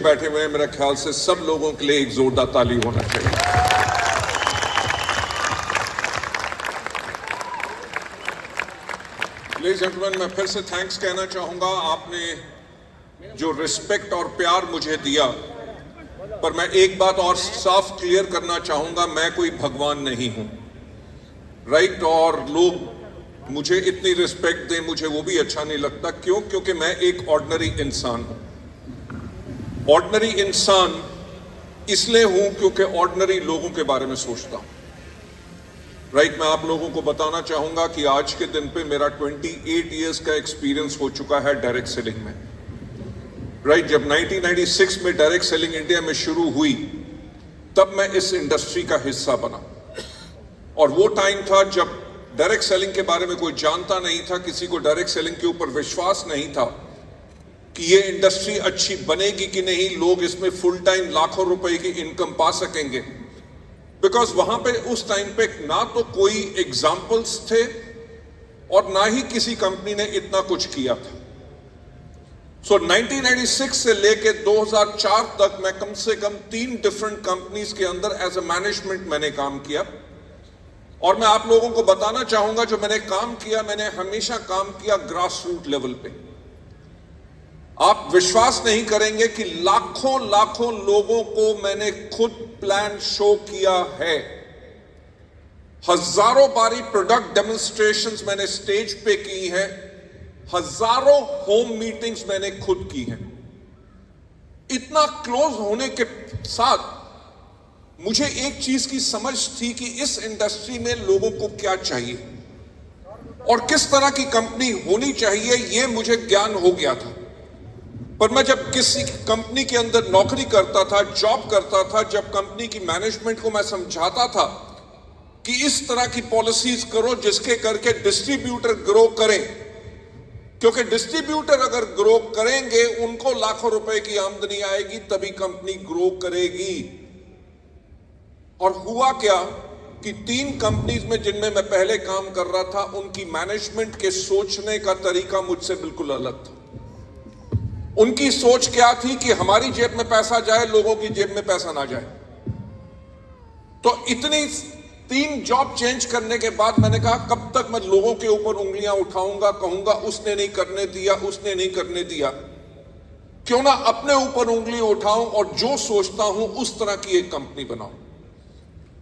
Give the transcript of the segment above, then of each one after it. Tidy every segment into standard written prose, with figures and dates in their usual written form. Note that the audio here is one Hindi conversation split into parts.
बैठे हुए हैं, मेरा ख्याल से सब लोगों के लिए एक जोरदार ताली होना चाहिए। लेडीज एंड जेंटलमैन, मैं फिर से थैंक्स कहना चाहूंगा। आपने जो रिस्पेक्ट और प्यार मुझे दिया, पर मैं एक बात और साफ क्लियर करना चाहूंगा, मैं कोई भगवान नहीं हूं, राइट? और लोग मुझे इतनी रिस्पेक्ट दें, मुझे वो भी अच्छा नहीं लगता। क्यों? क्योंकि मैं एक ऑर्डिनरी इंसान हूं। ऑर्डिनरी इंसान इसलिए हूं क्योंकि ऑर्डिनरी लोगों के बारे में सोचता हूं, राइट? मैं आप लोगों को बताना चाहूंगा कि आज के दिन पे मेरा 28 इयर्स का एक्सपीरियंस हो चुका है डायरेक्ट सेलिंग में, राइट? जब 1996 में डायरेक्ट सेलिंग इंडिया में शुरू हुई, तब मैं इस इंडस्ट्री का हिस्सा बना। और वो टाइम था जब डायरेक्ट सेलिंग के बारे में कोई जानता नहीं था, किसी को डायरेक्ट सेलिंग के ऊपर विश्वास नहीं था कि ये इंडस्ट्री अच्छी बनेगी कि नहीं, लोग इसमें फुल टाइम लाखों रुपए की इनकम पा सकेंगे। बिकॉज वहां पे उस टाइम पे ना तो कोई एग्जाम्पल्स थे और ना ही किसी कंपनी ने इतना कुछ किया था। सो 1996 से लेके 2004 तक मैं कम से कम 3 डिफरेंट कंपनीज के अंदर एज ए मैनेजमेंट मैंने काम किया। और मैं आप लोगों को बताना चाहूंगा, जो मैंने काम किया, मैंने हमेशा काम किया ग्रास रूट लेवल पे। आप विश्वास नहीं करेंगे कि लाखों लाखों लोगों को मैंने खुद प्लान शो किया है। हजारों बारी प्रोडक्ट डेमोन्स्ट्रेशंस मैंने स्टेज पे की है, हजारों होम मीटिंग्स मैंने खुद की हैं। इतना क्लोज होने के साथ मुझे एक चीज की समझ थी कि इस इंडस्ट्री में लोगों को क्या चाहिए और किस तरह की कंपनी होनी चाहिए, यह मुझे ज्ञान हो गया था। पर मैं जब किसी कंपनी के अंदर नौकरी करता था, जॉब करता था, जब कंपनी की मैनेजमेंट को मैं समझाता था कि इस तरह की पॉलिसीज करो जिसके करके डिस्ट्रीब्यूटर ग्रो करें, क्योंकि डिस्ट्रीब्यूटर अगर ग्रो करेंगे, उनको लाखों रुपए की आमदनी आएगी, तभी कंपनी ग्रो करेगी। और हुआ क्या कि 3 कंपनीज में जिनमें मैं पहले काम कर रहा था, उनकी मैनेजमेंट के सोचने का तरीका मुझसे बिल्कुल अलग था। उनकी सोच क्या थी कि हमारी जेब में पैसा जाए, लोगों की जेब में पैसा ना जाए। तो इतनी 3 जॉब चेंज करने के बाद मैंने कहा, कब तक मैं लोगों के ऊपर उंगलियां उठाऊंगा, कहूंगा उसने नहीं करने दिया, उसने नहीं करने दिया। क्यों ना अपने ऊपर उंगली उठाऊं और जो सोचता हूं उस तरह की एक कंपनी बनाऊं।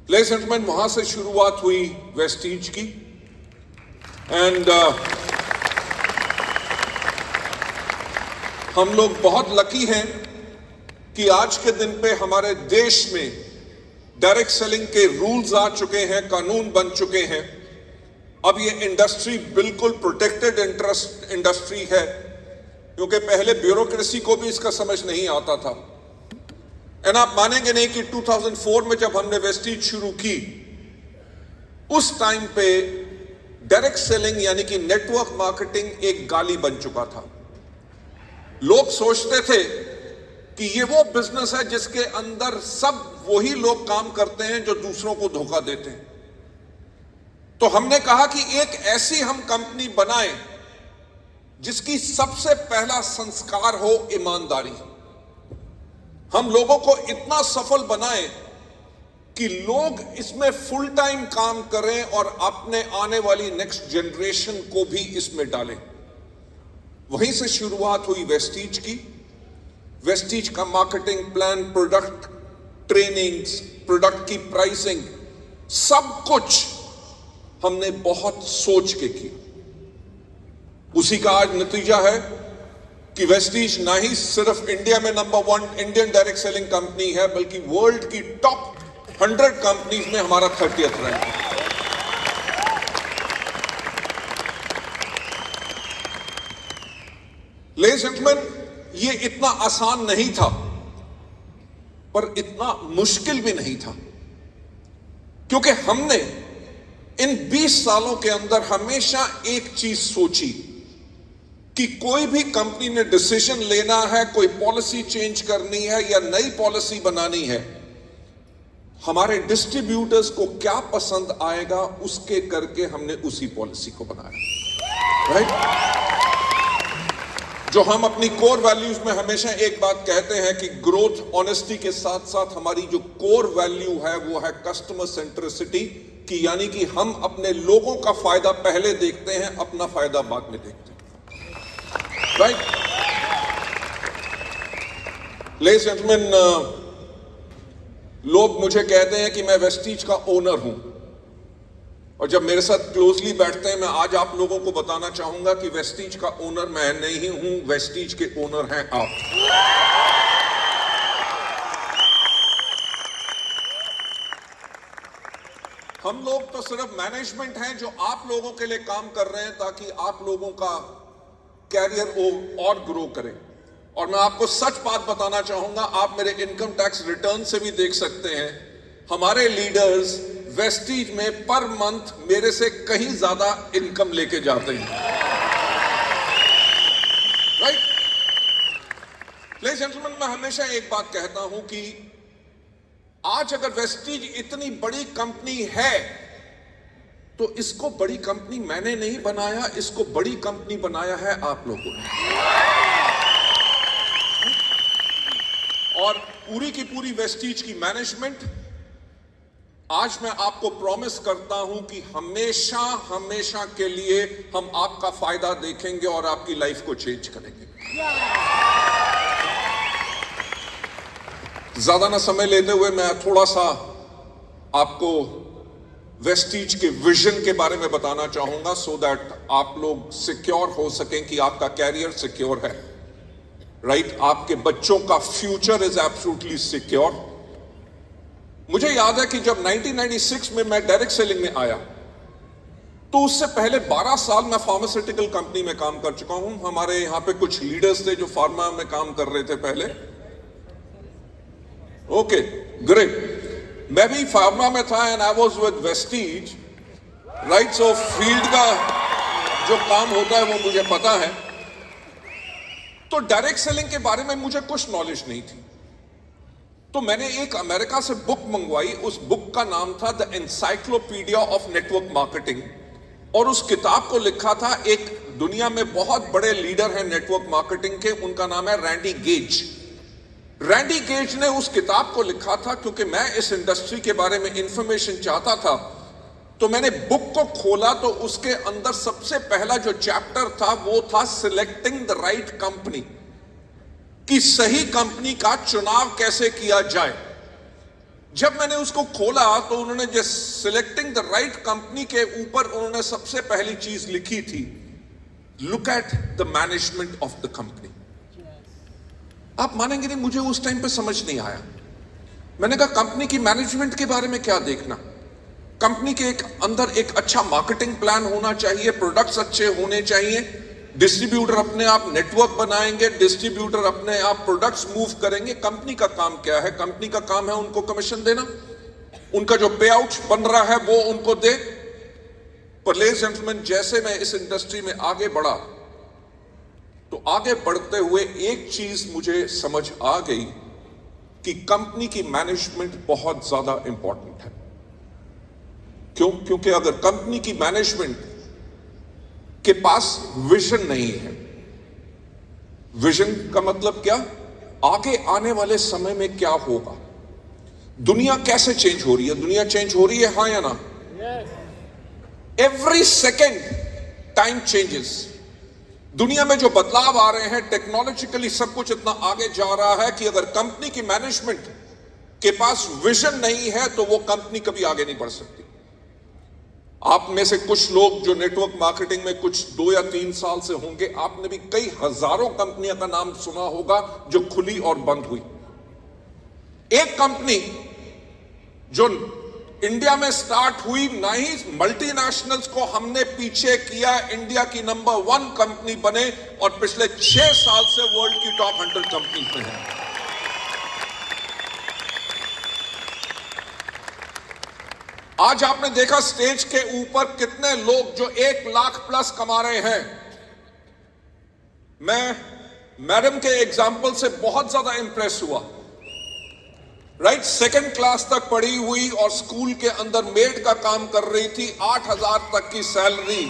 लेडीज एंड जेंटलमैन, वहां से शुरुआत हुई वेस्टीज की। एंड हम लोग बहुत लकी हैं कि आज के दिन पे हमारे देश में डायरेक्ट सेलिंग के रूल्स आ चुके हैं, कानून बन चुके हैं। अब ये इंडस्ट्री बिल्कुल प्रोटेक्टेड इंटरेस्ट इंडस्ट्री है, क्योंकि पहले ब्यूरोक्रेसी को भी इसका समझ नहीं आता था। एंड आप मानेंगे नहीं कि 2004 में जब हमने वेस्टीज शुरू की, उस टाइम पे डायरेक्ट सेलिंग यानी कि नेटवर्क मार्केटिंग एक गाली बन चुका था। लोग सोचते थे कि ये वो बिजनेस है जिसके अंदर सब वही लोग काम करते हैं जो दूसरों को धोखा देते हैं। तो हमने कहा कि एक ऐसी हम कंपनी बनाएं जिसकी सबसे पहला संस्कार हो ईमानदारी। हम लोगों को इतना सफल बनाएं कि लोग इसमें फुल टाइम काम करें और अपने आने वाली नेक्स्ट जनरेशन को भी इसमें डालें। वहीं से शुरुआत हुई वेस्टीज की। वेस्टीज का marketing plan, product trainings, product की प्राइसिंग, सब कुछ हमने बहुत सोच के की। उसी का आज नतीजा है कि वेस्टीज ना ही सिर्फ इंडिया में number 1 Indian direct selling company है, बल्कि वर्ल्ड की टॉप 100 कंपनीज में हमारा 30th रैंक है। लेडीज एंड जेंटलमैन, ये इतना आसान नहीं था, पर इतना मुश्किल भी नहीं था, क्योंकि हमने इन 20 सालों के अंदर हमेशा एक चीज सोची कि कोई भी कंपनी ने डिसीजन लेना है, कोई पॉलिसी चेंज करनी है या नई पॉलिसी बनानी है, हमारे डिस्ट्रीब्यूटर्स को क्या पसंद आएगा उसके करके हमने उसी पॉलिसी को बनाया, राइट? जो हम अपनी कोर वैल्यूज में हमेशा एक बात कहते हैं कि ग्रोथ ऑनेस्टी के साथ साथ हमारी जो कोर वैल्यू है वो है कस्टमर सेंट्रिसिटी की, यानी कि हम अपने लोगों का फायदा पहले देखते हैं, अपना फायदा बाद में देखते हैं। राइट लेडीज एंड जेंटलमैन, लोग मुझे कहते हैं कि मैं वेस्टीज का ओनर हूं, और जब मेरे साथ क्लोजली बैठते हैं, मैं आज आप लोगों को बताना चाहूंगा कि वेस्टीज का ओनर मैं नहीं हूं, वेस्टीज के ओनर हैं आप। हम लोग तो सिर्फ मैनेजमेंट हैं जो आप लोगों के लिए काम कर रहे हैं ताकि आप लोगों का कैरियर और ग्रो करे। और मैं आपको सच बात बताना चाहूंगा, आप मेरे इनकम टैक्स रिटर्न से भी देख सकते हैं, हमारे लीडर्स वेस्टीज में पर मंथ मेरे से कहीं ज्यादा इनकम लेके जाते हैं। राइट लेडीज एंड जेंटलमैन, मैं हमेशा एक बात कहता हूं कि आज अगर वेस्टीज इतनी बड़ी कंपनी है तो इसको बड़ी कंपनी मैंने नहीं बनाया, इसको बड़ी कंपनी बनाया है आप लोगों ने। और पूरी की पूरी वेस्टीज की मैनेजमेंट, आज मैं आपको प्रॉमिस करता हूं कि हमेशा हमेशा के लिए हम आपका फायदा देखेंगे और आपकी लाइफ को चेंज करेंगे। ज्यादा ना समय लेते हुए मैं थोड़ा सा आपको वेस्टीज के विजन के बारे में बताना चाहूंगा, सो दैट आप लोग सिक्योर हो सकें कि आपका कैरियर सिक्योर है। राइट आपके बच्चों का फ्यूचर इज एब्सोल्युटली सिक्योर। मुझे याद है कि जब 1996 में मैं डायरेक्ट सेलिंग में आया, तो उससे पहले 12 साल मैं फार्मास्यूटिकल कंपनी में काम कर चुका हूं। हमारे यहां पे कुछ लीडर्स थे जो फार्मा में काम कर रहे थे पहले। ओके ग्रेट, मैं भी फार्मा में था and I was with Vestige. Right so field का जो काम होता है वो मुझे पता है। तो डायरेक्ट सेलिंग के बारे में मुझे कुछ नॉलेज नहीं थी, तो मैंने एक अमेरिका से बुक मंगवाई। उस बुक का नाम था the encyclopedia of network marketing, और उस किताब को लिखा था एक दुनिया में बहुत बड़े लीडर हैं नेटवर्क मार्केटिंग के, उनका नाम है रैंडी गेज। रैंडी गेज ने उस किताब को लिखा था क्योंकि मैं इस इंडस्ट्री के बारे में इंफॉर्मेशन चाहता था। तो मैंने बुक को खोला तो उसके अंदर सबसे पहला जो चैप्टर था वो था सिलेक्टिंग द राइट कंपनी, कि सही कंपनी का चुनाव कैसे किया जाए। जब मैंने उसको खोला तो उन्होंने जो सिलेक्टिंग द राइट कंपनी के ऊपर उन्होंने सबसे पहली चीज लिखी थी, look at the management of the company. आप मानेंगे नहीं, मुझे उस टाइम पे समझ नहीं आया। मैंने कहा कंपनी की मैनेजमेंट के बारे में क्या देखना, कंपनी के अंदर एक अच्छा मार्केटिंग प्लान होना चाहिए, प्रोडक्ट्स अच्छे होने चाहिए, डिस्ट्रीब्यूटर अपने आप नेटवर्क बनाएंगे, डिस्ट्रीब्यूटर अपने आप प्रोडक्ट्स मूव करेंगे। कंपनी का काम क्या है? कंपनी का काम है उनको कमीशन देना, उनका जो पे आउट बन रहा है वो उनको दे। पर लेडीज एंड जेंटलमैन, जैसे मैं इस इंडस्ट्री में आगे बढ़ा तो आगे बढ़ते हुए एक चीज मुझे समझ आ गई कि कंपनी की मैनेजमेंट बहुत ज्यादा इंपॉर्टेंट है। क्यों? क्योंकि अगर कंपनी की मैनेजमेंट के पास विजन नहीं है, विजन का मतलब क्या, आगे आने वाले समय में क्या होगा, दुनिया कैसे चेंज हो रही है, दुनिया चेंज हो रही है हाँ या ना? Every second time changes. दुनिया में जो बदलाव आ रहे हैं, टेक्नोलॉजिकली सब कुछ इतना आगे जा रहा है कि अगर कंपनी की मैनेजमेंट के पास विजन नहीं है तो वो कंपनी कभी आगे नहीं बढ़ सकती। आप में से कुछ लोग जो नेटवर्क मार्केटिंग में कुछ 2 या 3 साल से होंगे, आपने भी कई हजारों कंपनियों का नाम सुना होगा जो खुली और बंद हुई। एक कंपनी जो इंडिया में स्टार्ट हुई, ना ही मल्टीनेशनल्स को हमने पीछे किया, इंडिया की नंबर 1 कंपनी बने और पिछले 6 साल से वर्ल्ड की टॉप 100 कंपनी में है। आज आपने देखा स्टेज के ऊपर कितने लोग जो 1 लाख प्लस कमा रहे हैं। मैं मैडम के एग्जाम्पल से बहुत ज्यादा इंप्रेस हुआ। राइट, 2nd क्लास तक पढ़ी हुई और स्कूल के अंदर मेड का काम कर रही थी, 8,000 तक की सैलरी।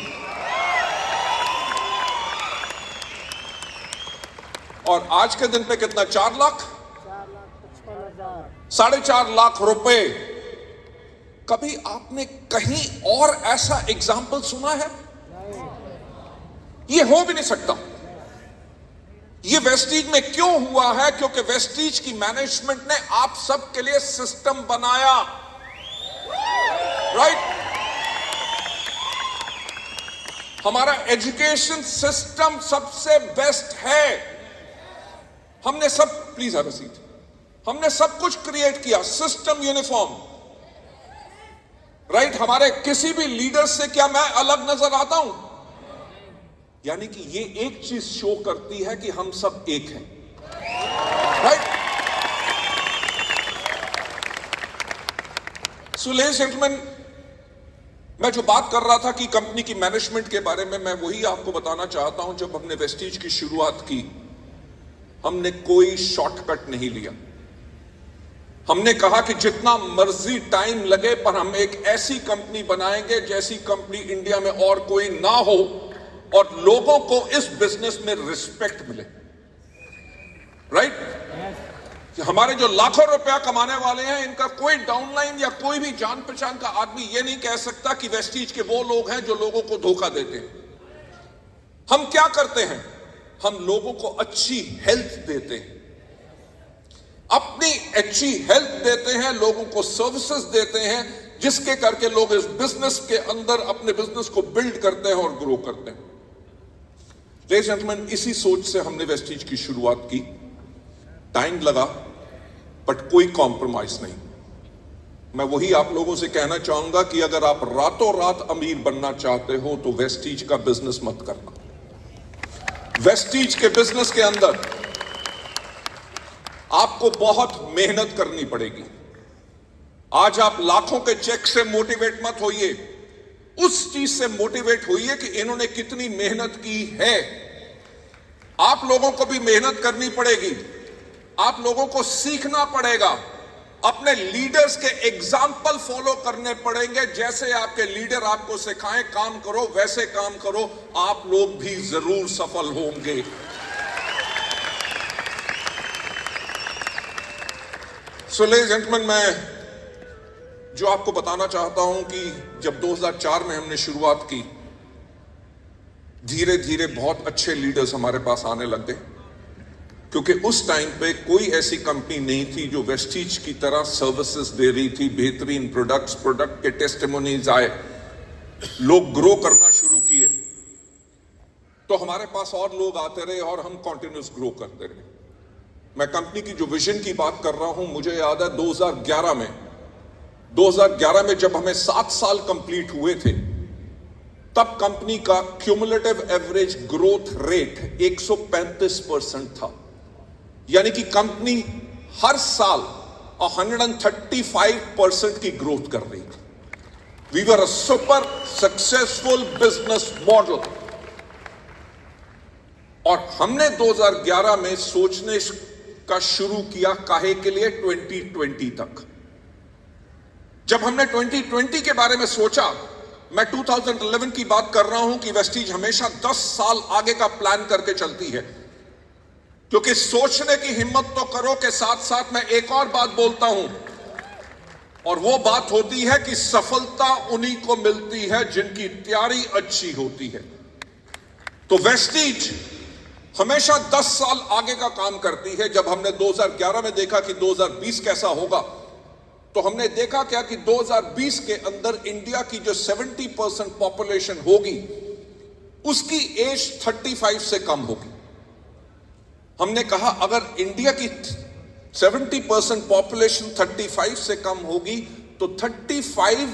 और आज के दिन पे कितना, 4,55,000 लाख रुपए। कभी आपने कहीं और ऐसा एग्जाम्पल सुना है? ये हो भी नहीं सकता। ये वेस्टीज में क्यों हुआ है? क्योंकि वेस्टीज की मैनेजमेंट ने आप सबके लिए सिस्टम बनाया, राइट? हमारा एजुकेशन सिस्टम सबसे बेस्ट है। हमने सब, प्लीज हैव अ सीट, हमने सब कुछ क्रिएट किया, सिस्टम यूनिफॉर्म, राइट? हमारे किसी भी लीडर से क्या मैं अलग नजर आता हूं? यानी कि ये एक चीज शो करती है कि हम सब एक हैं, right? So ladies and gentleman, मैं जो बात कर रहा था कि कंपनी की मैनेजमेंट के बारे में, मैं वही आपको बताना चाहता हूं। जब हमने वेस्टीज की शुरुआत की, हमने कोई शॉर्टकट नहीं लिया। हमने कहा कि जितना मर्जी टाइम लगे, पर हम एक ऐसी कंपनी बनाएंगे जैसी कंपनी इंडिया में और कोई ना हो, और लोगों को इस बिजनेस में रिस्पेक्ट मिले, राइट? हमारे जो लाखों रुपया कमाने वाले हैं, इनका कोई डाउनलाइन या कोई भी जान पहचान का आदमी ये नहीं कह सकता कि वेस्टीज के वो लोग हैं जो लोगों को धोखा देते हैं। हम क्या करते हैं? हम लोगों को अच्छी हेल्थ देते हैं, अपनी अच्छी हेल्थ देते हैं, लोगों को सर्विसेज देते हैं, जिसके करके लोग इस बिजनेस के अंदर अपने बिजनेस को बिल्ड करते हैं और ग्रो करते हैं। लेडीज एंड जेंटलमैन, इसी सोच से हमने वेस्टीज की शुरुआत की। टाइम लगा, बट कोई कॉम्प्रोमाइज नहीं। मैं वही आप लोगों से कहना चाहूंगा कि अगर आप रातों रात अमीर बनना चाहते हो तो वेस्टीज का बिजनेस मत करना। वेस्टीज के बिजनेस के अंदर आपको बहुत मेहनत करनी पड़ेगी। आज आप लाखों के चेक से मोटिवेट मत होइए, उस चीज से मोटिवेट होइए कि इन्होंने कितनी मेहनत की है। आप लोगों को भी मेहनत करनी पड़ेगी, आप लोगों को सीखना पड़ेगा, अपने लीडर्स के एग्जाम्पल फॉलो करने पड़ेंगे। जैसे आपके लीडर आपको सिखाएं काम करो, वैसे काम करो, आप लोग भी जरूर सफल होंगे। सो लेडीज एंड जेंटलमैन, मैं जो आपको बताना चाहता हूं कि जब 2004 में हमने शुरुआत की, धीरे धीरे बहुत अच्छे लीडर्स हमारे पास आने लग गए, क्योंकि उस टाइम पे कोई ऐसी कंपनी नहीं थी जो वेस्टीज की तरह सर्विसेज दे रही थी, बेहतरीन प्रोडक्ट के टेस्टिमोनीज आए, लोग ग्रो करना शुरू किए, तो हमारे पास और लोग आते रहे और हम कंटिन्यूस ग्रो करते रहे। मैं कंपनी की जो विजन की बात कर रहा हूं, मुझे याद है 2011 में जब हमें 7 साल कंप्लीट हुए थे, तब कंपनी का क्यूमुलेटिव एवरेज ग्रोथ रेट 135% था। यानी कि कंपनी हर साल 135% की ग्रोथ कर रही थी। We were a super successful business model. और हमने 2011 में सोचने का शुरू किया काहे के लिए, 2020 तक। जब हमने 2020 के बारे में सोचा, मैं 2011 की बात कर रहा हूं कि वेस्टीज हमेशा 10 साल आगे का प्लान करके चलती है, क्योंकि सोचने की हिम्मत तो करो के साथ साथ मैं एक और बात बोलता हूं, और वो बात होती है कि सफलता उन्हीं को मिलती है जिनकी तैयारी अच्छी होती है। तो वेस्टीज हमेशा 10 साल आगे का काम करती है। जब हमने 2011 में देखा कि 2020 कैसा होगा, तो हमने देखा क्या कि 2020 के अंदर इंडिया की जो 70% पॉपुलेशन होगी, उसकी एज 35 से कम होगी। हमने कहा अगर इंडिया की 70% पॉपुलेशन 35 से कम होगी, तो 35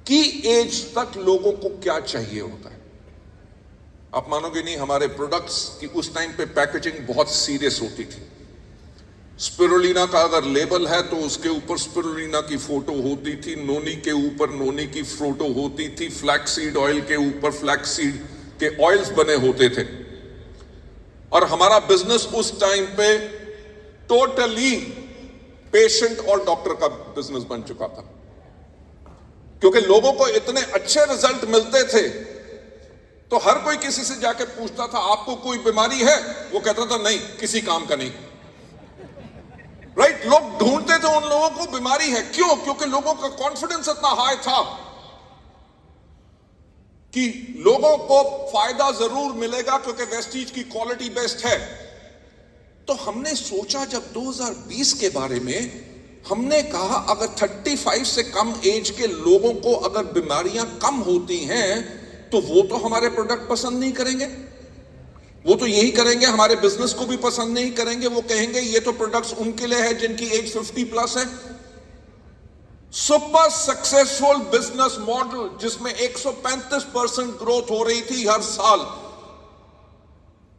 की एज तक लोगों को क्या चाहिए होता है। आप मानोगे नहीं, हमारे प्रोडक्ट्स की उस टाइम पे पैकेजिंग बहुत सीरियस होती थी। स्पिरुलिना का अगर लेबल है तो उसके ऊपर स्पिरुलिना की फोटो होती थी, नोनी के ऊपर नोनी की फोटो होती थी, फ्लैक्सीड ऑयल के ऊपर फ्लैक्सीड के ऑयल्स बने होते थे। और हमारा बिजनेस उस टाइम पे टोटली पेशेंट और डॉक्टर का बिजनेस बन चुका था, क्योंकि लोगों को इतने अच्छे रिजल्ट मिलते थे तो हर कोई किसी से जाके पूछता था आपको कोई बीमारी है, वो कहता था नहीं, किसी काम का नहीं। राइट? लोग ढूंढते थे उन लोगों को बीमारी है, क्यों? क्योंकि लोगों का कॉन्फिडेंस इतना हाई था कि लोगों को फायदा जरूर मिलेगा क्योंकि वेस्टीज की क्वालिटी बेस्ट है। तो हमने सोचा जब 2020 के बारे में, हमने कहा अगर 35 से कम एज के लोगों को अगर बीमारियां कम होती हैं तो वो तो हमारे प्रोडक्ट पसंद नहीं करेंगे, वो तो यही करेंगे, हमारे बिजनेस को भी पसंद नहीं करेंगे। वो कहेंगे ये तो प्रोडक्ट्स उनके लिए है जिनकी एज 50+ है। सुपर सक्सेसफुल बिजनेस मॉडल जिसमें 135% ग्रोथ हो रही थी हर साल,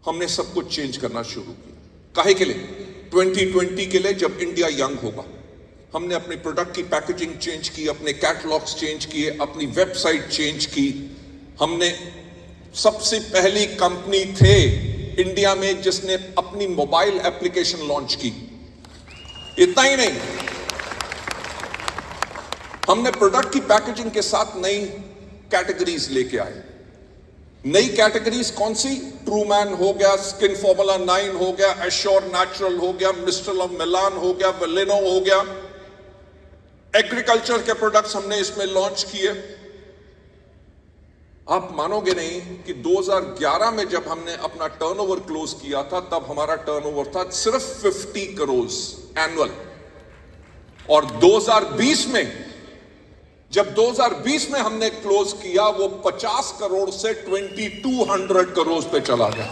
हमने सब कुछ चेंज करना शुरू किया। काहे के लिए? 2020 के लिए, जब इंडिया यंग होगा। हमने अपने प्रोडक्ट की पैकेजिंग चेंज की, अपने कैटलॉग्स चेंज किए, अपनी वेबसाइट चेंज की। हमने सबसे पहली कंपनी थे इंडिया में जिसने अपनी मोबाइल एप्लीकेशन लॉन्च की। इतना ही नहीं, हमने प्रोडक्ट की पैकेजिंग के साथ नई कैटेगरीज लेके आए। नई कैटेगरीज कौन सी? ट्रूमैन हो गया, स्किन फॉर्मूला 9 हो गया, एश्योर नेचुरल हो गया, मिस्ट्रल ऑफ मिलान हो गया, वेलिनो हो गया। एग्रीकल्चर के प्रोडक्ट्स हमने इसमें लॉन्च किए। आप मानोगे नहीं कि 2011 में जब हमने अपना टर्नओवर क्लोज किया था, तब हमारा टर्नओवर था सिर्फ 50 करोड़ एनुअल। और 2020 में, जब 2020 में हमने क्लोज किया, वो 50 करोड़ से 2200 करोड़ पे चला गया।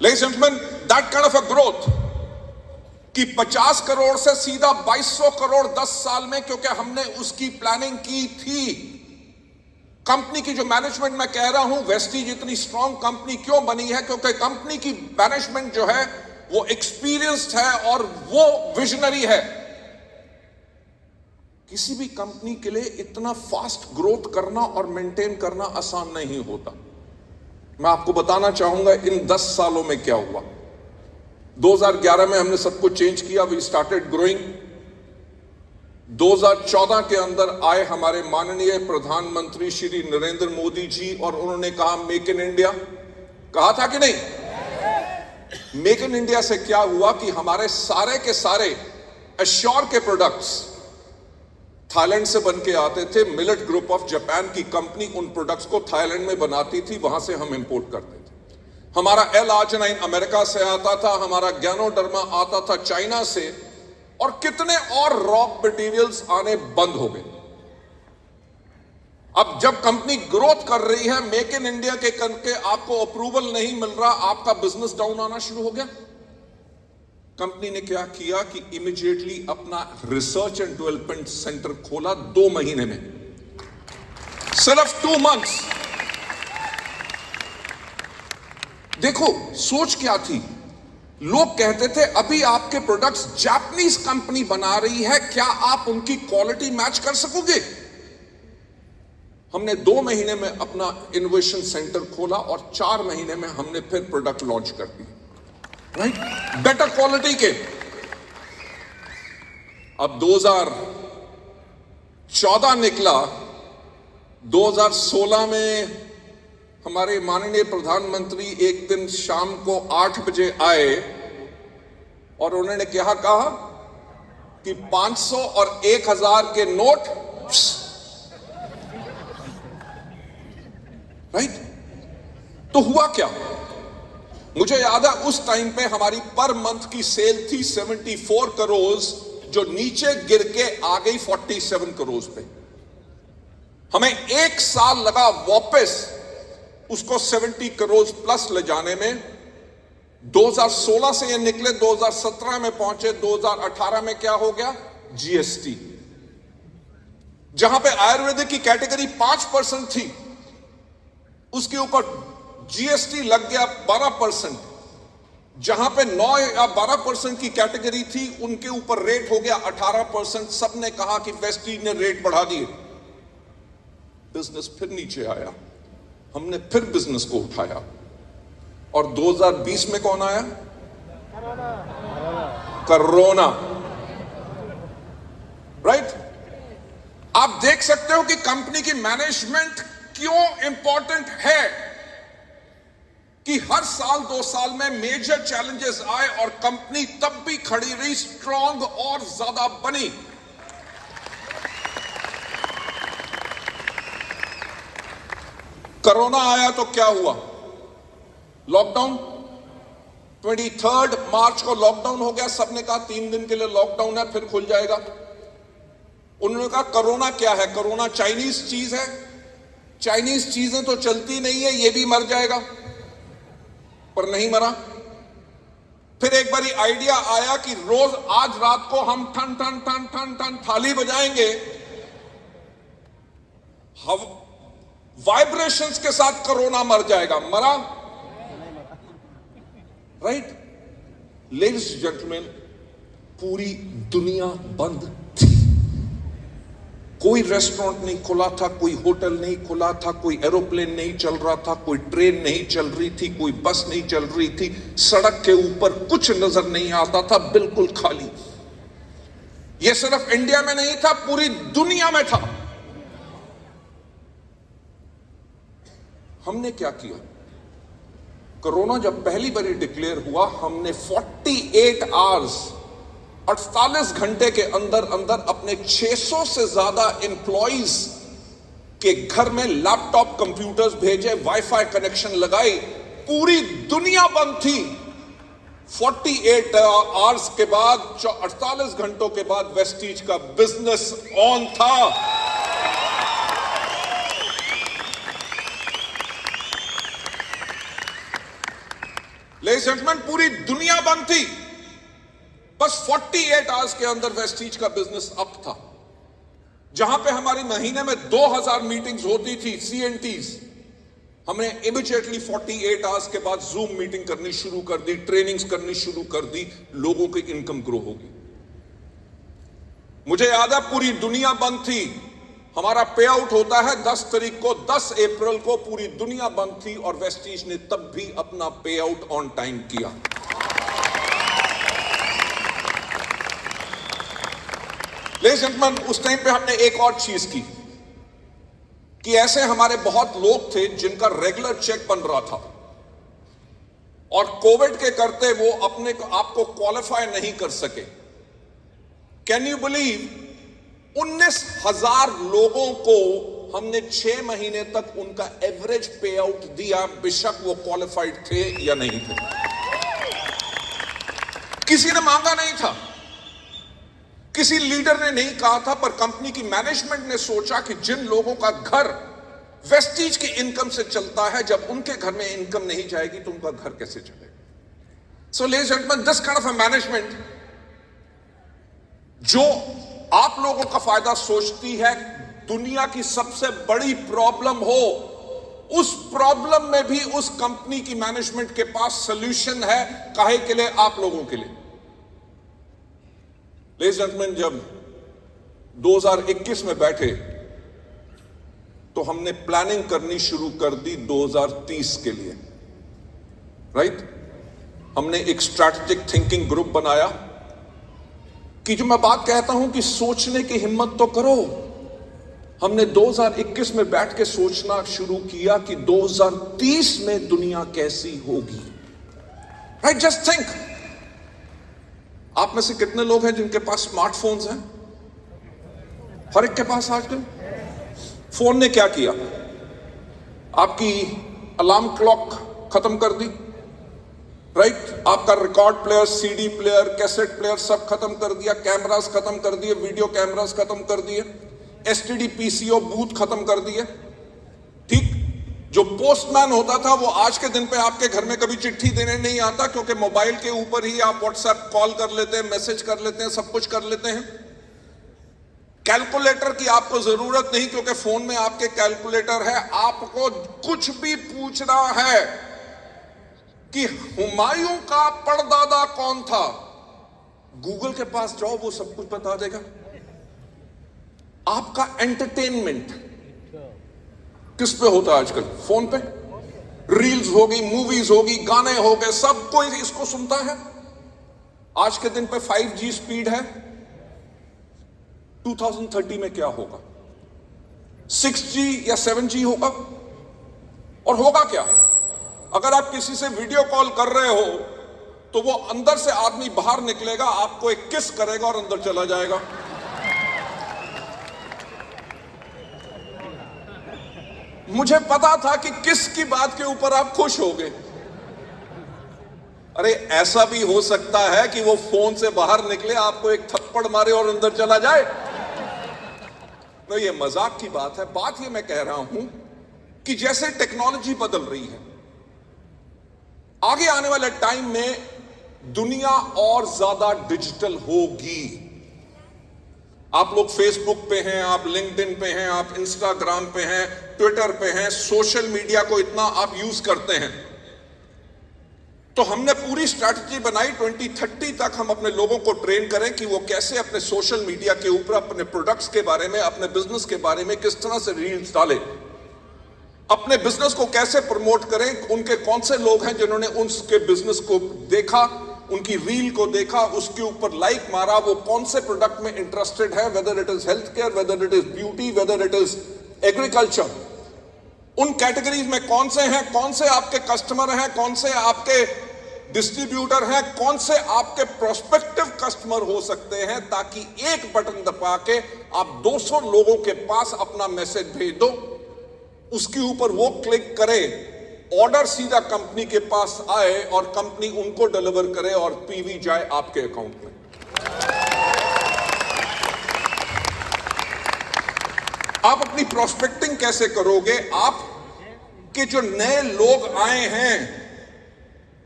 Ladies and gentlemen, that kind of a growth कि 50 करोड़ से सीधा 2200 करोड़ 10 साल में, क्योंकि हमने उसकी प्लानिंग की थी। कंपनी की जो मैनेजमेंट मैं कह रहा हूं, वेस्टीज इतनी स्ट्रांग कंपनी क्यों बनी है? क्योंकि कंपनी की मैनेजमेंट जो है वो एक्सपीरियंस्ड है और वो विजनरी है। किसी भी कंपनी के लिए इतना फास्ट ग्रोथ करना और मेंटेन करना आसान नहीं होता। मैं आपको बताना चाहूंगा इन 10 सालों में क्या हुआ। 2011 में हमने सब कुछ चेंज किया, वी स्टार्टेड ग्रोइंग। 2014 के अंदर आए हमारे माननीय प्रधानमंत्री श्री नरेंद्र मोदी जी और उन्होंने कहा मेक इन इंडिया। कहा था कि नहीं? मेक इन इंडिया से क्या हुआ कि हमारे सारे के सारे एश्योर के प्रोडक्ट्स थाईलैंड से बन के आते थे। मिलेट ग्रुप ऑफ जापान की कंपनी उन प्रोडक्ट्स को थाईलैंड में बनाती थी, वहां से हम इंपोर्ट करते थे। हमारा L-arginine अमेरिका से आता था, हमारा गैनोडर्मा आता था चाइना से, और कितने और रॉ मटेरियल्स आने बंद हो गए। अब जब कंपनी ग्रोथ कर रही है, मेक इन इंडिया के करके आपको अप्रूवल नहीं मिल रहा, आपका बिजनेस डाउन आना शुरू हो गया। कंपनी ने क्या किया कि इमीडिएटली अपना रिसर्च एंड डेवलपमेंट सेंटर खोला 2 महीने में, सिर्फ 2 मंथ्स। देखो सोच क्या थी, लोग कहते थे अभी आपके प्रोडक्ट्स जापानीज कंपनी बना रही है, क्या आप उनकी क्वालिटी मैच कर सकोगे? हमने 2 महीने में अपना इनोवेशन सेंटर खोला और 4 महीने में हमने फिर प्रोडक्ट लॉन्च कर दिए, राइट, बेटर क्वालिटी के। अब 2014 निकला, 2016 में हमारे माननीय प्रधानमंत्री एक दिन शाम को 8 बजे आए और उन्होंने क्या कहा कि 500 और 1000 के नोट, राइट। तो हुआ क्या? मुझे याद है उस टाइम पे हमारी पर मंथ की सेल थी 74 करोड़, जो नीचे गिर के आ गई 47 करोड़ पे। हमें 1 साल लगा वापस उसको 70 करोड़ प्लस ले जाने में। 2016 से ये निकले, 2017 में पहुंचे, 2018 में क्या हो गया? जीएसटी, जहां पे आयुर्वेदिक की कैटेगरी 5% थी, उसके ऊपर जीएसटी लग गया 12%। जहां पे 9 या 12% की कैटेगरी थी, उनके ऊपर रेट हो गया 18%। सबने कहा कि वेस्टीज ने रेट बढ़ा दिए, बिजनेस फिर नीचे आया। हमने फिर बिजनेस को उठाया और 2020 में कौन आया? Corona, right. आप देख सकते हो कि कंपनी की मैनेजमेंट क्यों इंपॉर्टेंट है कि हर साल 2 साल में मेजर चैलेंजेस आए और कंपनी तब भी खड़ी रही, स्ट्रांग और ज्यादा बनी। कोरोना आया तो क्या हुआ? लॉकडाउन। 23 मार्च को लॉकडाउन हो गया। सबने कहा 3 दिन के लिए लॉकडाउन है, फिर खुल जाएगा। उन्होंने कहा कोरोना क्या है? कोरोना चाइनीज चीज है, चाइनीज चीजें तो चलती नहीं है, ये भी मर जाएगा। पर नहीं मरा। फिर एक बारी आइडिया आया कि रोज आज रात को हम ठन ठन ठन ठन ठन थाली बजाएंगे, वाइब्रेशंस के साथ कोरोना मर जाएगा। मरा? राइट? लेडीज एंड जेंटलमैन, पूरी दुनिया बंद थी। कोई रेस्टोरेंट नहीं खुला था, कोई होटल नहीं खुला था, कोई एरोप्लेन नहीं चल रहा था, कोई ट्रेन नहीं चल रही थी, कोई बस नहीं चल रही थी, सड़क के ऊपर कुछ नजर नहीं आता था, बिल्कुल खाली। यह सिर्फ इंडिया में नहीं था, पूरी दुनिया में था। हमने क्या किया? कोरोना जब पहली बारी डिक्लेयर हुआ, हमने 48 आवर्स 48 घंटे के अंदर अंदर अपने 600 से ज्यादा एम्प्लॉइज के घर में लैपटॉप कंप्यूटर्स भेजे, वाईफाई कनेक्शन लगाए। पूरी दुनिया बंद थी। 48 आवर्स के बाद, 48 घंटों के बाद वेस्टीज का बिजनेस ऑन था। लेडीज एंड जेंटलमैन, पूरी दुनिया बंद थी। बस 48 आवर्स के अंदर वेस्टीज का बिजनेस अप था। जहां पे हमारी महीने में 2000 मीटिंग्स होती थी, CNTs, हमने इमीडिएटली 48 आवर्स के बाद जूम मीटिंग करनी शुरू कर दी, ट्रेनिंग्स करनी शुरू कर दी। लोगों की इनकम ग्रो होगी। मुझे याद है पूरी दुनिया बंद थी। हमारा पे आउट होता है 10 तारीख को, 10 अप्रैल को पूरी दुनिया बंद थी और वेस्टीज ने तब भी अपना पे आउट ऑन टाइम किया। लेडीज एंड जेंटलमैन, उस टाइम पे हमने एक और चीज की कि ऐसे हमारे बहुत लोग थे जिनका रेगुलर चेक बन रहा था और कोविड के करते वो अपने आप को क्वालिफाई नहीं कर सके। Can you believe? 19,000 लोगों को हमने 6 महीने तक उनका एवरेज पे आउट दिया, बेशक वो क्वालिफाइड थे या नहीं थे। किसी ने मांगा नहीं था, किसी लीडर ने नहीं कहा था, पर कंपनी की मैनेजमेंट ने सोचा कि जिन लोगों का घर वेस्टीज की इनकम से चलता है, जब उनके घर में इनकम नहीं जाएगी तो उनका घर कैसे चलेगा? So ladies and gentleman, this kind of a management जो आप लोगों का फायदा सोचती है, दुनिया की सबसे बड़ी प्रॉब्लम हो, उस प्रॉब्लम में भी उस कंपनी की मैनेजमेंट के पास सॉल्यूशन है। काहे के लिए? आप लोगों के लिए। लेडीज एंड जेंटलमैन, जब 2021 में बैठे तो हमने प्लानिंग करनी शुरू कर दी 2030 के लिए। राइट? हमने एक स्ट्रैटेजिक थिंकिंग ग्रुप बनाया कि जो मैं बात कहता हूं कि सोचने की हिम्मत तो करो। हमने 2021 में बैठ के सोचना शुरू किया कि 2030 में दुनिया कैसी होगी। राइट? Just think. आप में से कितने लोग हैं जिनके पास स्मार्टफोन्स हैं? हर एक के पास आजकल। फोन ने क्या किया? आपकी अलार्म क्लॉक खत्म कर दी। राइट? आपका record player, CD player, cassette player सब खत्म कर दिया। कैमरास खत्म कर दिए, वीडियो कैमरास खत्म कर दिए, STD PCO बूथ खत्म कर दिए। ठीक? जो पोस्टमैन होता था वो आज के दिन पे आपके घर में कभी चिट्ठी देने नहीं आता, क्योंकि मोबाइल के ऊपर ही आप व्हाट्सएप कॉल कर लेते हैं, मैसेज कर लेते हैं, सब कुछ कर लेते हैं। कैलकुलेटर की आपको जरूरत नहीं, क्योंकि फोन में आपके कैलकुलेटर है। आपको कुछ भी पूछना है कि हुमायूं का परदादा कौन था, गूगल के पास जाओ, वो सब कुछ बता देगा। आपका एंटरटेनमेंट किस पे होता है आजकल? फोन पे। रील्स होगी, मूवीज होगी, गाने हो गए, सब कोई इसको सुनता है। आज के दिन पे 5G स्पीड है। 2030 में क्या होगा? 6G या 7G होगा। और होगा क्या, अगर आप किसी से वीडियो कॉल कर रहे हो तो वो अंदर से आदमी बाहर निकलेगा, आपको एक किस करेगा और अंदर चला जाएगा। मुझे पता था कि किस की बात के ऊपर आप खुश होगे। अरे ऐसा भी हो सकता है कि वो फोन से बाहर निकले, आपको एक थप्पड़ मारे और अंदर चला जाए। तो ये मजाक की बात है। बात ये मैं कह रहा हूं कि जैसे टेक्नोलॉजी बदल रही है, आगे आने वाले टाइम में दुनिया और ज्यादा डिजिटल होगी। आप लोग फेसबुक पे हैं, आप लिंक्डइन पे हैं, आप इंस्टाग्राम पे हैं, ट्विटर पे हैं, सोशल मीडिया को इतना आप यूज करते हैं। तो हमने पूरी स्ट्रैटेजी बनाई 2030 तक हम अपने लोगों को ट्रेन करें कि वो कैसे अपने सोशल मीडिया के ऊपर अपने प्रोडक्ट्स के बारे में, अपने बिजनेस के बारे में किस तरह से रील्स डाले, अपने बिजनेस को कैसे प्रमोट करें, उनके कौन से लोग हैं जिन्होंने उनके बिजनेस को देखा, उनकी रील को देखा, उसके ऊपर लाइक मारा, वो कौन से प्रोडक्ट में इंटरेस्टेड है, whether it is health care, whether it is beauty, whether it is agriculture, उन कैटेगरीज में कौन से हैं, कौन से आपके कस्टमर हैं, कौन से आपके डिस्ट्रीब्यूटर हैं, कौन से आपके प्रोस्पेक्टिव कस्टमर हो सकते हैं, ताकि एक बटन दबा के आप 200 लोगों के पास अपना मैसेज भेज दो, उसके ऊपर वो क्लिक करे, ऑर्डर सीधा कंपनी के पास आए और कंपनी उनको डिलीवर करे और पीवी जाए आपके अकाउंट में। आप अपनी प्रोस्पेक्टिंग कैसे करोगे? आप के जो नए लोग आए हैं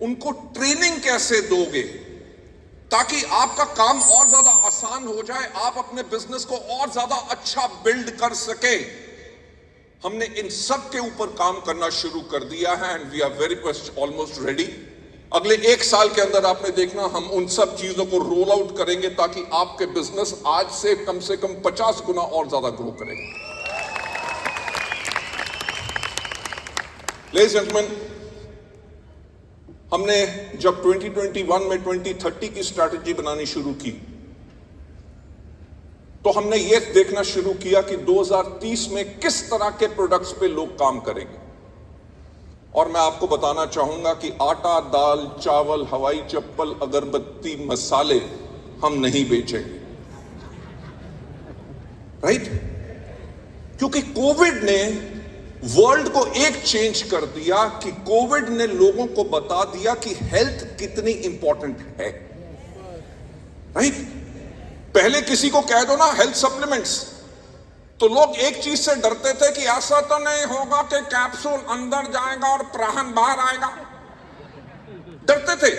उनको ट्रेनिंग कैसे दोगे ताकि आपका काम और ज्यादा आसान हो जाए, आप अपने बिजनेस को और ज्यादा अच्छा बिल्ड कर सके? हमने इन सब के ऊपर काम करना शुरू कर दिया है and we are very much almost ready. अगले 1 साल के अंदर आपने देखना हम उन सब चीजों को रोल आउट करेंगे ताकि आपके बिजनेस आज से कम 50 गुना और ज्यादा ग्रो करेंगे। लेडीज एंड जेंटलमैन, हमने जब 2021 में 2030 की स्ट्रैटेजी बनानी शुरू की तो हमने ये देखना शुरू किया कि 2030 में किस तरह के प्रोडक्ट्स पे लोग काम करेंगे। और मैं आपको बताना चाहूंगा कि आटा, दाल, चावल, हवाई चप्पल, अगरबत्ती, मसाले हम नहीं बेचेंगे, राइट? क्योंकि कोविड ने वर्ल्ड को एक चेंज कर दिया कि कोविड ने लोगों को बता दिया कि हेल्थ कितनी इंपॉर्टेंट है, राइट? पहले किसी को कह दो ना हेल्थ सप्लीमेंट्स, तो लोग एक चीज से डरते थे कि ऐसा तो नहीं होगा कि कैप्सूल अंदर जाएगा और प्राण बाहर आएगा, डरते थे।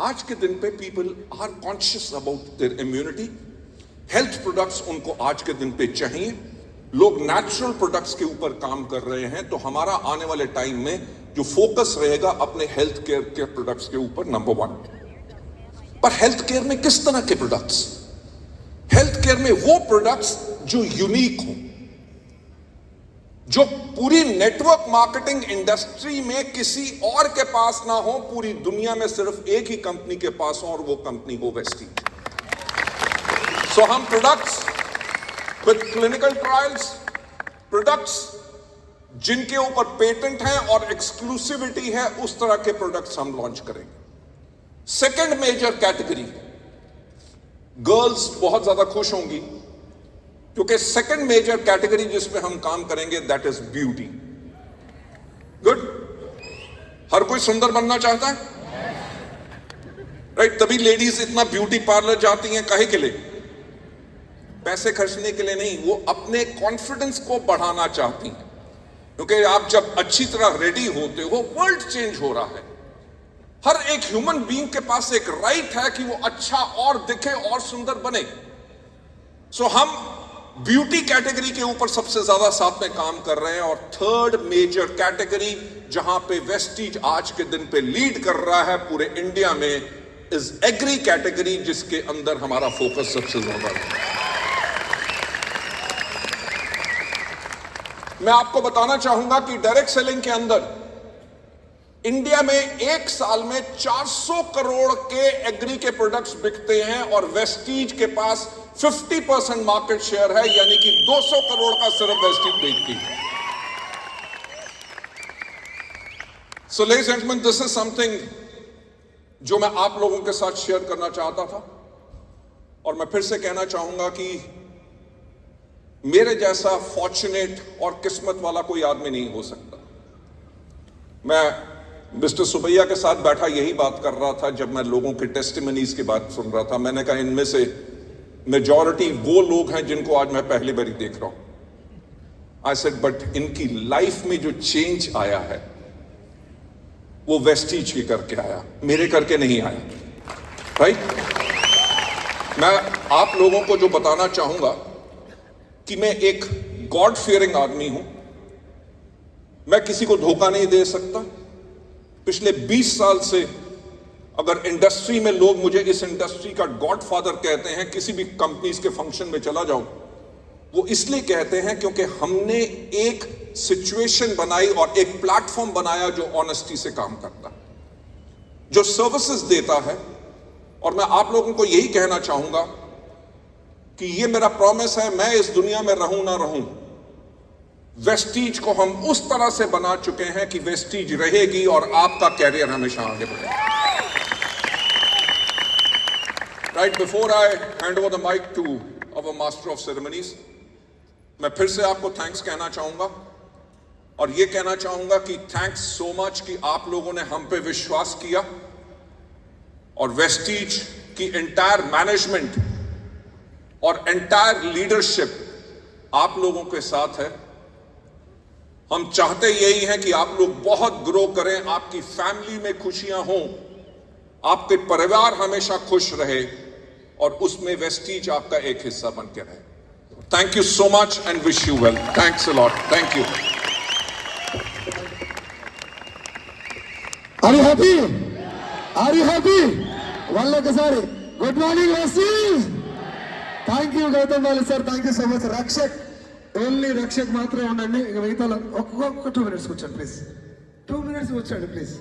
आज के दिन पे people are conscious about their immunity. Health products उनको आज के दिन पे चाहिए। लोग नेचुरल प्रोडक्ट्स के ऊपर काम कर रहे हैं। तो हमारा आने वाले टाइम में जो फोकस रहेगा अपने हेल्थ केयर के प्रोडक्ट्स के ऊपर, नंबर 1। पर हेल्थ केयर में किस तरह के प्रोडक्ट्स? हेल्थ केयर में वो प्रोडक्ट्स जो यूनिक हो, जो पूरी नेटवर्क मार्केटिंग इंडस्ट्री में किसी और के पास ना हो, पूरी दुनिया में सिर्फ एक ही कंपनी के पास हो और वो कंपनी हो वेस्टीज। सो हम products with clinical trials, products जिनके ऊपर पेटेंट है और एक्सक्लूसिविटी है, उस तरह के प्रोडक्ट्स हम लॉन्च करेंगे। सेकेंड मेजर कैटेगरी, गर्ल्स बहुत ज्यादा खुश होंगी क्योंकि सेकेंड मेजर कैटेगरी जिसमें हम काम करेंगे दैट इज ब्यूटी। गुड। हर कोई सुंदर बनना चाहता है, राइट? तभी लेडीज इतना ब्यूटी पार्लर जाती हैं, काहे के लिए? पैसे खर्चने के लिए नहीं, वो अपने कॉन्फिडेंस को बढ़ाना चाहती हैं। क्योंकि आप जब अच्छी तरह रेडी होते हो, वर्ल्ड चेंज हो रहा है। हर एक ह्यूमन बीइंग के पास एक राइट है कि वो अच्छा और दिखे और सुंदर बने। सो हम ब्यूटी कैटेगरी के ऊपर सबसे ज्यादा साथ में काम कर रहे हैं। और थर्ड मेजर कैटेगरी जहां पे वेस्टीज आज के दिन पे लीड कर रहा है पूरे इंडिया में, इज एग्री कैटेगरी, जिसके अंदर हमारा फोकस सबसे ज्यादा है। मैं आपको बताना चाहूंगा कि डायरेक्ट सेलिंग के अंदर इंडिया में एक साल में 400 करोड़ के एग्री के प्रोडक्ट्स बिकते हैं और वेस्टीज के पास 50% मार्केट शेयर है, यानी कि 200 करोड़ का सिर्फ वेस्टीज बेचती है। So ladies and gentleman, this is something जो मैं आप लोगों के साथ शेयर करना चाहता था। और मैं फिर से कहना चाहूंगा कि मेरे जैसा फॉर्चुनेट और किस्मत वाला कोई आदमी नहीं हो सकता। मैं मिस्टर सुबैया के साथ बैठा यही बात कर रहा था जब मैं लोगों के टेस्टिमनीज की बात सुन रहा था। मैंने कहा इनमें से मेजॉरिटी वो लोग हैं जिनको आज मैं पहली बारी देख रहा हूं। आई सेड बट इनकी लाइफ में जो चेंज आया है वो वेस्टीज ही करके आया, मेरे करके नहीं आया। राइट? मैं आप लोगों को जो बताना चाहूंगा कि मैं एक गॉड फियरिंग आदमी हूं। मैं किसी को धोखा नहीं दे सकता। पिछले 20 साल से अगर इंडस्ट्री में लोग मुझे इस इंडस्ट्री का गॉडफादर कहते हैं, किसी भी कंपनीज के फंक्शन में चला जाऊं, वो इसलिए कहते हैं क्योंकि हमने एक सिचुएशन बनाई और एक प्लेटफॉर्म बनाया जो ऑनेस्टी से काम करता है, जो सर्विसेज देता है। और मैं आप लोगों को यही कहना चाहूंगा कि ये मेरा प्रॉमिस है, मैं इस दुनिया में रहूं ना रहूं, वेस्टीज को हम उस तरह से बना चुके हैं कि वेस्टीज रहेगी और आपका कैरियर हमेशा आगे बढ़ेगा। Right, before I hand over the mic to our master of ceremonies, मैं फिर से आपको थैंक्स कहना चाहूंगा और यह कहना चाहूंगा कि थैंक्स सो मच कि आप लोगों ने हम पे विश्वास किया और वेस्टीज की एंटायर मैनेजमेंट और एंटायर लीडरशिप आप लोगों के साथ है। हम चाहते यही हैं कि आप लोग बहुत ग्रो करें, आपकी फैमिली में खुशियां हों, आपके परिवार हमेशा खुश रहे और उसमें वेस्टीज आपका एक हिस्सा बन के रहे। Thank you so much and wish you well. Thanks a lot. Thank you. Are you happy? Are you happy? Vallakasari. Good morning, Vesties. Thank you, Gautam Bali sir. Thank you so much. Rakshak. Only Rakshak మాత్రమే ఉండండి. ఇక మిగతా ఒక్కొక్క 2 minutes కూర్చోండి ప్లీజ్. 2 minutes కూర్చోండి ప్లీజ్.